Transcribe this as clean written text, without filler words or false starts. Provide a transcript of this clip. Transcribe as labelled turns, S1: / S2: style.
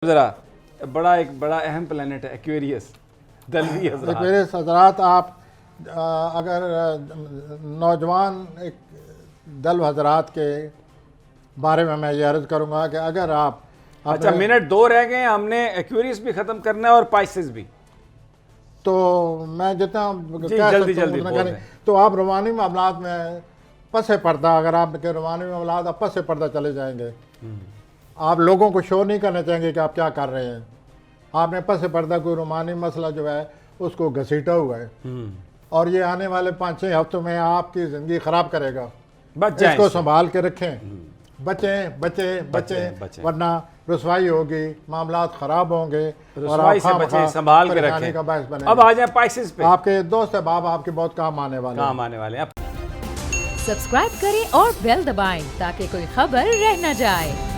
S1: जरा एक बड़ा अहम प्लेनेट है एक्वेरियस दलवी हज़रात।
S2: एक्वेरियस हज़रात, आप अगर नौजवान एक दल हज़रात के बारे में मैं ये अर्ज़ करूँगा कि अगर आप
S1: अच्छा मिनट 2 रह गए, हमने एक्वेरियस भी ख़त्म करना है और पाइसेस भी,
S2: तो मैं जितना
S1: जल्दी
S2: उतना
S1: बोल
S2: करें।
S1: दें।
S2: तो आप रवानी मामलात में पस पर्दा, अगर आपके रवानी मामलात आप पस पर्दा चले जाएंगे, आप लोगों को शो नहीं करना चाहेंगे कि आप क्या कर रहे हैं। आपने पस पर्दा कोई रूमानी मसला जो है उसको घसीटा हुआ है और ये आने वाले 5-6 हफ्तों में आपकी ज़िंदगी ख़राब करेगा। इसको संभाल के रखें, बचें बचें बचें, वरना रसवाई होगी, मामलात ख़राब होंगे और आप
S1: बचें, संभाल के रखें।
S2: का बायस बनेंगे।
S1: अब आ जाए पाइसेस पे।
S2: आपके दोस्त अहबाब आपके बहुत काम आने वाले
S1: हैं।
S3: सब्सक्राइब करें और बेल दबाएं ताकि कोई खबर रह न जाए।